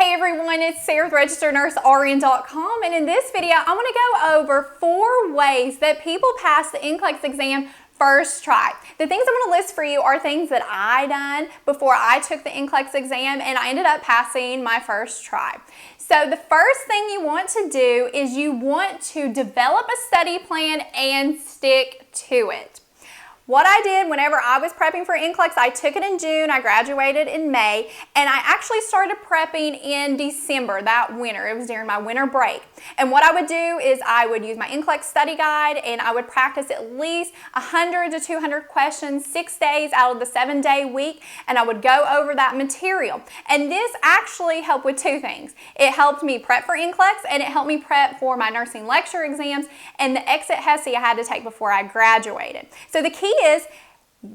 Hey everyone, it's Sarah with RegisteredNurseRN.com, and in this video I want to go over 4 ways that people pass the NCLEX exam first try. The things I'm going to list for you are things that I done before I took the NCLEX exam and I ended up passing my first try. So the first thing you want to do is you want to develop a study plan and stick to it. What I did whenever I was prepping for NCLEX, I took it in June, I graduated in May, and I actually started prepping in December, that winter. It was during my winter break. And what I would do is I would use my NCLEX study guide and I would practice at least 100 to 200 questions 6 days out of the 7-day week, and I would go over that material. And this actually helped with 2 things. It helped me prep for NCLEX and it helped me prep for my nursing lecture exams and the exit HESI I had to take before I graduated. So the key is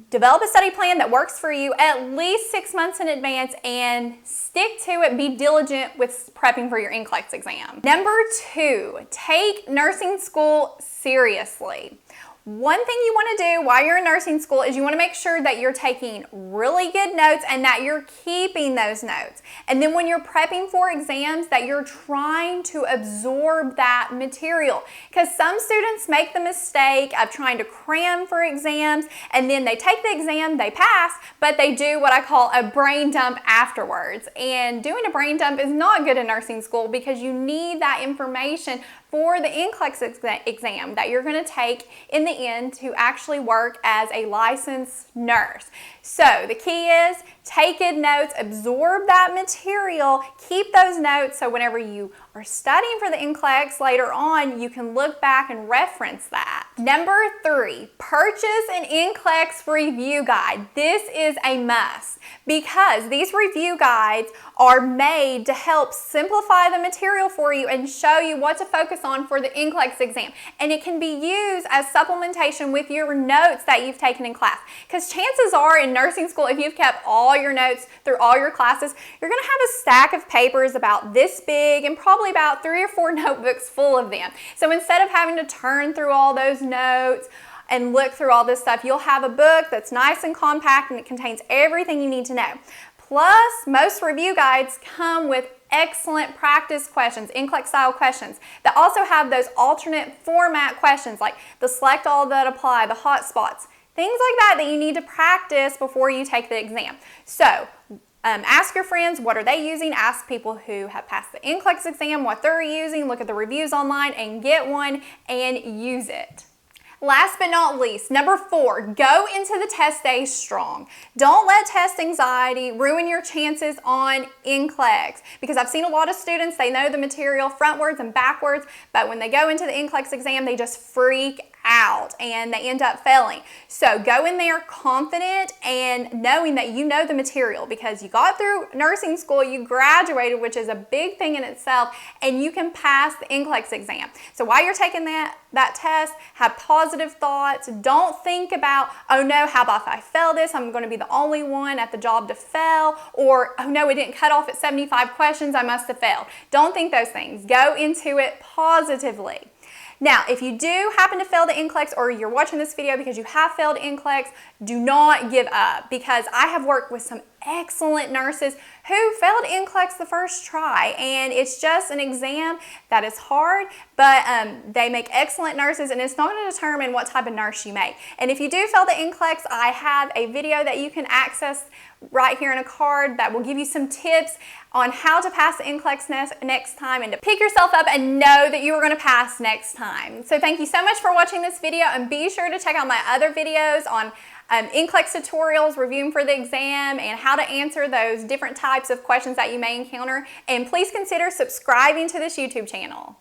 develop a study plan that works for you at least 6 months in advance and stick to it. Be diligent with prepping for your NCLEX exam. Number 2, take nursing school seriously. One thing you want to do while you're in nursing school is you want to make sure that you're taking really good notes and that you're keeping those notes. And then when you're prepping for exams, that you're trying to absorb that material. Because some students make the mistake of trying to cram for exams and then they take the exam, they pass, but they do what I call a brain dump afterwards. And doing a brain dump is not good in nursing school because you need that information for the NCLEX exam that you're going to take in the end to actually work as a licensed nurse. So the key is take good notes, absorb that material, keep those notes so whenever you are studying for the NCLEX later on, you can look back and reference that. Number 3, purchase an NCLEX review guide. This is a must because these review guides are made to help simplify the material for you and show you what to focus on for the NCLEX exam. And it can be used as supplementation with your notes that you've taken in class. Because chances are in nursing school, if you've kept all your notes through all your classes, you're going to have a stack of papers about this big and probably about 3 or 4 notebooks full of them. So instead of having to turn through all those notes and look through all this stuff, you'll have a book that's nice and compact and it contains everything you need to know. Plus, most review guides come with excellent practice questions, NCLEX style questions, that also have those alternate format questions like the select all that apply, the hot spots, things like that that you need to practice before you take the exam. So, ask your friends what are they using, ask people who have passed the NCLEX exam what they're using, look at the reviews online and get one and use it. Last but not least, number 4, go into the test day strong. Don't let test anxiety ruin your chances on NCLEX because I've seen a lot of students, they know the material frontwards and backwards, but when they go into the NCLEX exam, they just freak out and they end up failing. So go in there confident and knowing that you know the material because you got through nursing school, you graduated, which is a big thing in itself, and you can pass the NCLEX exam. So while you're taking that test, have positive thoughts. Don't think about, oh no, how about if I fail this? I'm going to be the only one at the job to fail, or oh no, it didn't cut off at 75 questions, I must have failed. Don't think those things. Go into it positively. Now, if you do happen to fail the NCLEX or you're watching this video because you have failed NCLEX, do not give up because I have worked with some excellent nurses who failed NCLEX the first try, and it's just an exam that is hard, but they make excellent nurses, and it's not going to determine what type of nurse you make. And if you do fail the NCLEX, I have a video that you can access right here in a card that will give you some tips on how to pass the NCLEX next time and to pick yourself up and know that you are going to pass next time. So thank you so much for watching this video, and be sure to check out my other videos on NCLEX tutorials, reviewing for the exam, and how to answer those different types of questions that you may encounter. And please consider subscribing to this YouTube channel.